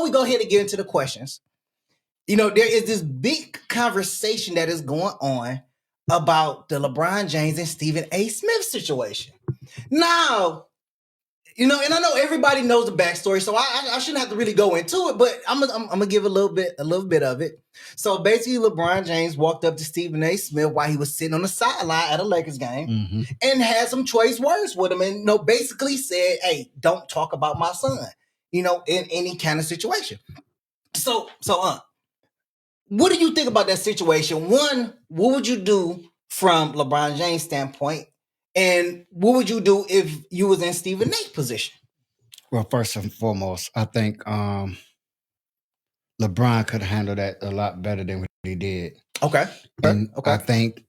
we go ahead and get into the questions, there is this big conversation that is going on about the LeBron James and Stephen A. Smith situation. Now, and I know everybody knows the backstory, so I shouldn't have to really go into it, but I'm gonna give a little bit of it. So basically, LeBron James walked up to Stephen A. Smith while he was sitting on the sideline at a Lakers game and had some choice words with him, and basically said, "Hey, don't talk about my son," in any kind of situation. So, what do you think about that situation? One, what would you do from LeBron James' standpoint? And what would you do if you was in Stephen A's position? Well, first and foremost, I think LeBron could have handled that a lot better than what he did. Okay. And I think,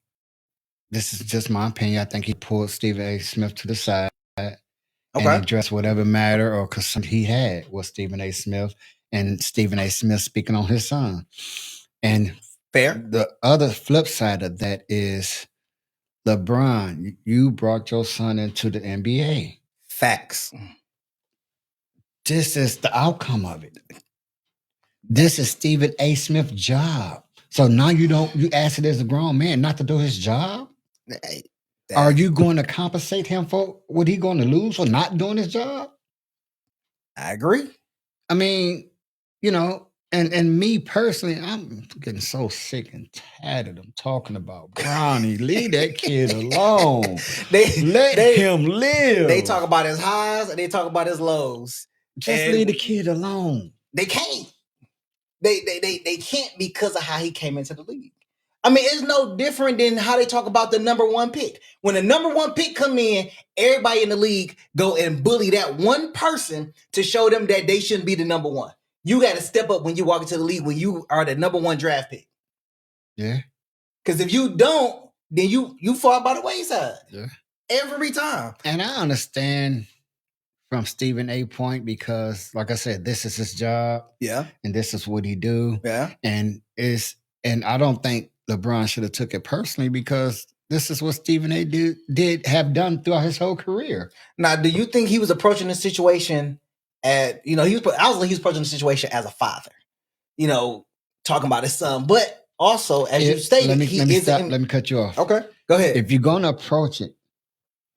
this is just my opinion, I think he pulled Stephen A. Smith to the side and addressed whatever matter or concern he had with Stephen A. Smith and Stephen A. Smith speaking on his son. And the other flip side of that is, LeBron, you brought your son into the NBA. Facts. This is the outcome of it. This is Stephen A. Smith's job. So now you ask it as a grown man not to do his job? Are you going to compensate him for what he's going to lose for not doing his job? I agree. I mean, and me personally, I'm getting so sick and tired of them talking about Brownie. Leave that kid alone. Let him live. They talk about his highs and they talk about his lows. Just leave the kid alone. They can't. They can't because of how he came into the league. I mean, it's no different than how they talk about the number one pick. When the number one pick come in, everybody in the league go and bully that one person to show them that they shouldn't be the number one. You got to step up when you walk into the league when you are the number one draft pick. Yeah. Because if you don't, then you fall by the wayside. Yeah. Every time. And I understand from Stephen A. point because, like I said, this is his job. Yeah. And this is what he do. Yeah. And I don't think LeBron should have took it personally because this is what Stephen A. did have done throughout his whole career. Now, do you think he was approaching the situation he was approaching the situation as a father, talking about his son, but also as you stated, let me cut you off. Okay, go ahead. If you're going to approach it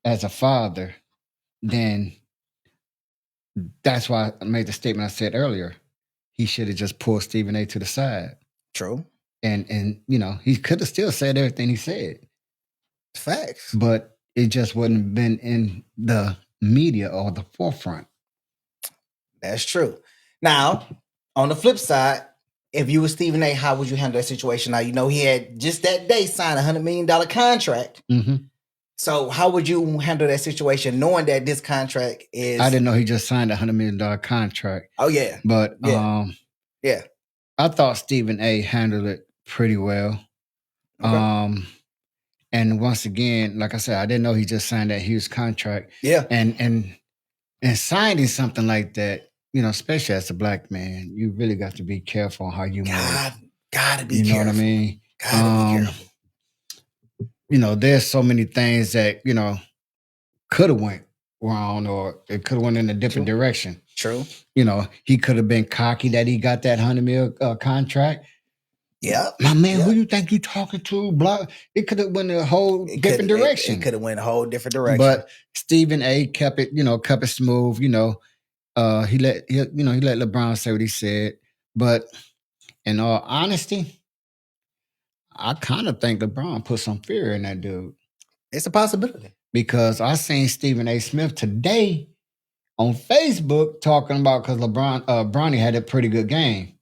as a father, then that's why I made the statement I said earlier. He should have just pulled Stephen A. to the side. True. And he could have still said everything he said. Facts. But it just wouldn't have been in the media or the forefront. That's true. Now, on the flip side, if you were Stephen A., how would you handle that situation? Now, he had just that day signed a $100 million contract. Mm-hmm. So how would you handle that situation knowing that this contract is... I didn't know he just signed a $100 million contract. Oh, yeah. But, yeah. I thought Stephen A. handled it pretty well. Okay. And once again, like I said, I didn't know he just signed that huge contract. Yeah. And signing something like that, especially as a black man, you really got to be careful on how you move. Gotta be careful. You know what I mean? Gotta be careful. There's so many things that, could have went wrong or it could have went in a different direction. True. He could have been cocky that he got that $100 million contract. Yeah. My man, who you think you talking to? Blah. It could have went a whole different direction. It could have went a whole different direction. But Stephen A. kept it smooth. He let LeBron say what he said. But in all honesty, I kind of think LeBron put some fear in that dude. It's a possibility. Because I seen Stephen A. Smith today on Facebook talking about because Bronny had a pretty good game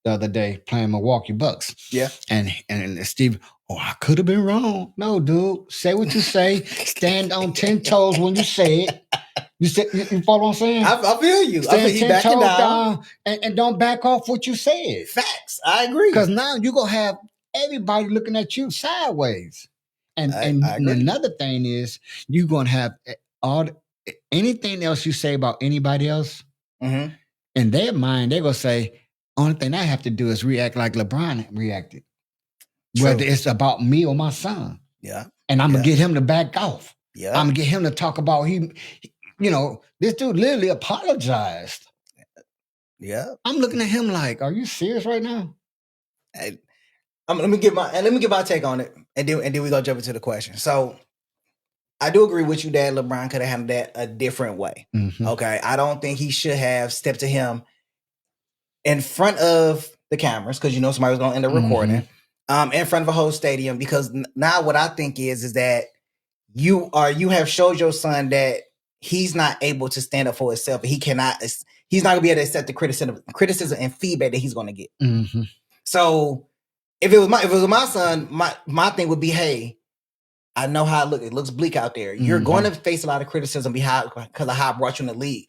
the other day playing Milwaukee Bucks. Yeah. And Steve, I could have been wrong. No, dude. Say what you say. Stand on 10 toes when you say it. You follow what I'm saying? I feel you. Stand 10 toes down and don't back off what you said. Facts. I agree. Because now you're going to have everybody looking at you sideways. And another thing is you're going to have anything else you say about anybody else, in their mind, they're going to say, only thing I have to do is react like LeBron reacted. True. Whether it's about me or my son. Yeah. And I'm going to get him to back off. Yeah. I'm going to get him to talk about this dude literally apologized. Yeah. I'm looking at him like, are you serious right now? Let me get my take on it, and then we go jump into the question. So I do agree with you that LeBron could have handled that a different way. Mm-hmm. Okay. I don't think he should have stepped to him in front of the cameras, because somebody was going to end up recording, in front of a whole stadium, because now what I think is that you have showed your son that he's not able to stand up for himself. He's not going to be able to accept the criticism and feedback that he's going to get. Mm-hmm. So if it was my son, my thing would be, hey, I know how it looks bleak out there. You're going to face a lot of criticism because of how I brought you in the league.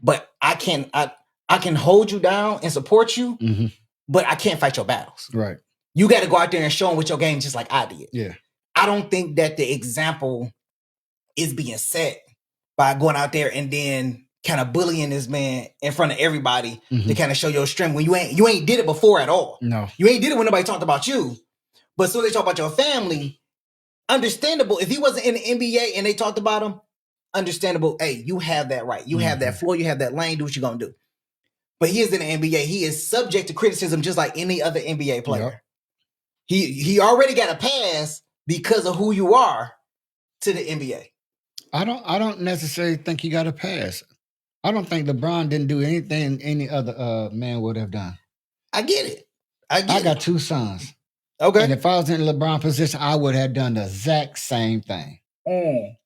But I can hold you down and support you, but I can't fight your battles. Right. You got to go out there and show them with your game, just like I did. Yeah. I don't think that the example is being set by going out there and then kind of bullying this man in front of everybody to kind of show your strength when you ain't did it before at all. No. You ain't did it when nobody talked about you. But so they talk about your family. Understandable. If he wasn't in the NBA and they talked about him, understandable. Hey, you have that right. You have that floor. You have that lane. Do what you're going to do. But he is in the NBA. He is subject to criticism just like any other NBA player. Yep. He already got a pass because of who you are to the NBA. I don't necessarily think he got a pass. I don't think LeBron didn't do anything any other man would have done. I get it. I got two sons. Okay. And if I was in LeBron position, I would have done the exact same thing.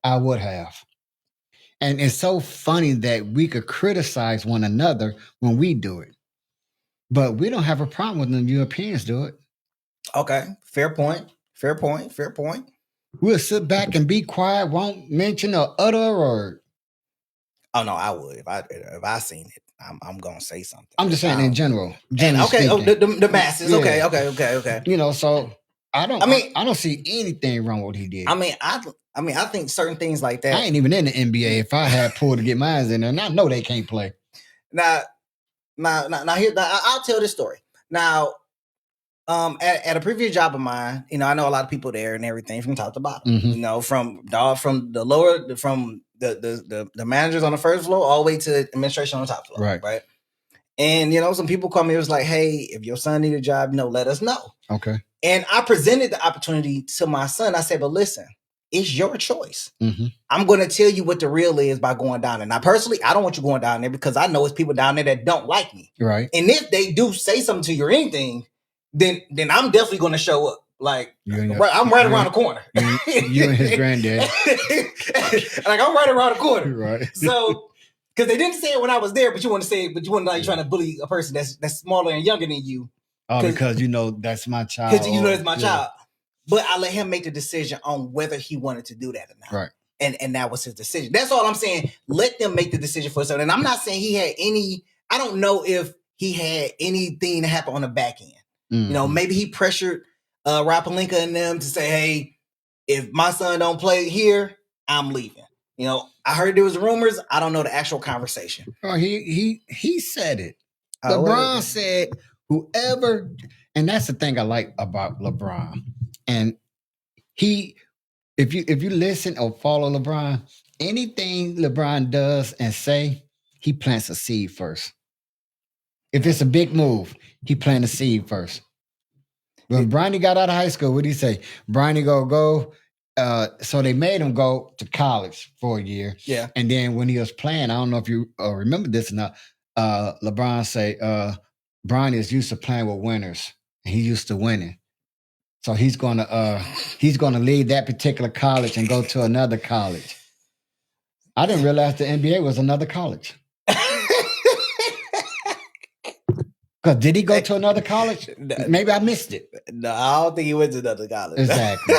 I would have. And it's so funny that we could criticize one another when we do it. But we don't have a problem when the Europeans do it. Okay. Fair point. We'll sit back and be quiet, won't mention or utter a word. Oh, no, I would. If I seen it, I'm going to say something. I'm just saying in general. Okay. Oh, the masses. Yeah. Okay. So I don't see anything wrong with what he did. I think certain things like that. I ain't even in the NBA. If I had pulled to get mine in there, and I know they can't play. Now here, I'll tell this story. Now, at a previous job of mine, I know a lot of people there and everything from top to bottom. From the managers on the first floor all the way to administration on the top floor. Right. And some people call me. It was like, hey, if your son need a job, let us know. Okay. And I presented the opportunity to my son. I said, but listen, it's your choice. I'm going to tell you what the real is by going down there. Now, personally, I don't want you going down there because I know it's people down there that don't like me. Right. And if they do say something to you or anything, then I'm definitely going to show up. Like, I'm right around the corner. You and his granddad. Like, I'm right around the corner. Right. So, because they didn't say it when I was there, but you want to say it, but you want to like trying to bully a person that's smaller and younger than you. Oh, because that's my child. Because that's my child. But I let him make the decision on whether he wanted to do that or not. Right. And that was his decision. That's all I'm saying. Let them make the decision for themselves. And I'm not saying he had I don't know if he had anything to happen on the back end. Maybe he pressured Rob Pelinka and them to say, hey, if my son don't play here, I'm leaving. I heard there was rumors. I don't know the actual conversation. Oh, he said it. LeBron said whoever, and that's the thing I like about LeBron. And if you listen or follow LeBron, anything LeBron does and say, he plants a seed first. If it's a big move, he planted a seed first. When Bronny got out of high school, what did he say? Bronny go. So they made him go to college for a year. Yeah. And then when he was playing, I don't know if you remember this or not, LeBron say, Bronny is used to playing with winners. And he's used to winning. So he's gonna leave that particular college and go to another college. I didn't realize the NBA was another college. Because did he go to another college? Maybe I missed it. No, I don't think he went to another college. Exactly.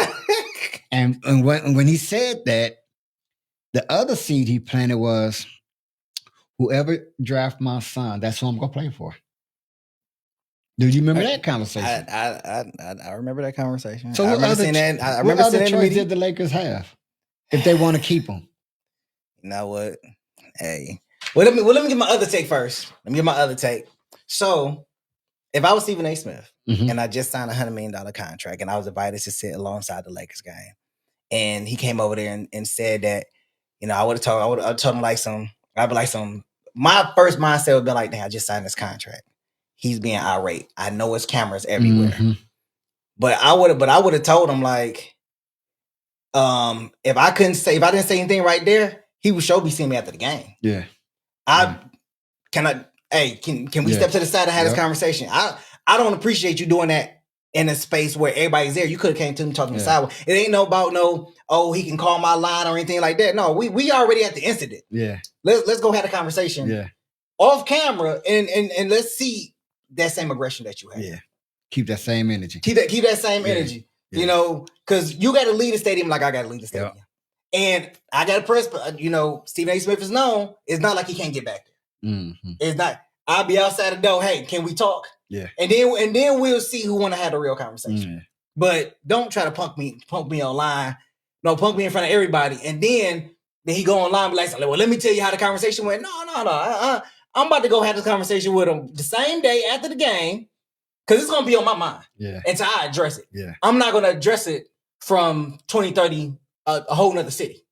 and when he said that, the other seed he planted was whoever draft my son, that's who I'm gonna play for. Do you remember that conversation? I remember that conversation. So what other choice did the Lakers have if they want to keep him? You know what? Hey, let me get my other take first. Let me get my other take. So, if I was Stephen A. Smith and I just signed a $100 million contract and I was invited to sit alongside the Lakers game, and he came over there and said that, I would have told him I'd be like some my first mindset would be like, damn, I just signed this contract. He's being irate. I know his cameras everywhere. Mm-hmm. But I would have told him like, if I didn't say anything right there, he would sure be seeing me after the game. Yeah. Can we step to the side and have this conversation? I don't appreciate you doing that in a space where everybody's there. You could have came to him talking the sidewalk. It ain't he can call my line or anything like that. No, we already at the incident. Yeah. Let's go have a conversation off camera and let's see that same aggression that you have. Yeah. Keep that same energy. Keep that same energy. Yeah. You know, because you got to lead the stadium like I got to lead the stadium. Yep. And I got to press, Stephen A. Smith is known. It's not like he can't get back there. Mm-hmm. It's not. I'll be outside the door. Hey, can we talk? Yeah. And then we'll see who want to have a real conversation. Mm-hmm. But don't try to punk me online. No, punk me in front of everybody. And then he go online and be like, well, let me tell you how the conversation went. No. I'm about to go have this conversation with him the same day after the game. Because it's going to be on my mind until I address it. Yeah. I'm not going to address it from 2030, a whole nother city.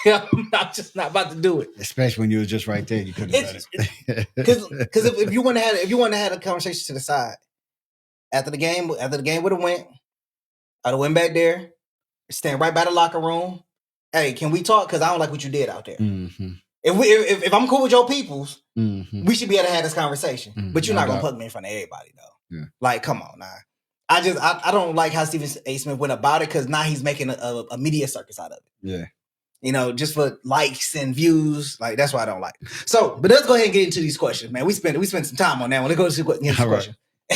Yeah. I'm just not about to do it. Especially when you were just right there. You couldn't have done it. Because if you want to have a conversation to the side, after the game would have went, I'd have went back there, stand right by the locker room. Hey, can we talk? Because I don't like what you did out there. Mm-hmm. If I'm cool with your peoples, we should be able to have this conversation. Mm-hmm. But you're not going to put me in front of everybody, though. Yeah. Like, come on now. I don't like how Stephen A. Smith went about it because now he's making a media circus out of it. Yeah. Just for likes and views. Like, that's why I don't like it. So, but let's go ahead and get into these questions, man. We spent some time on that one. Let's go to the question.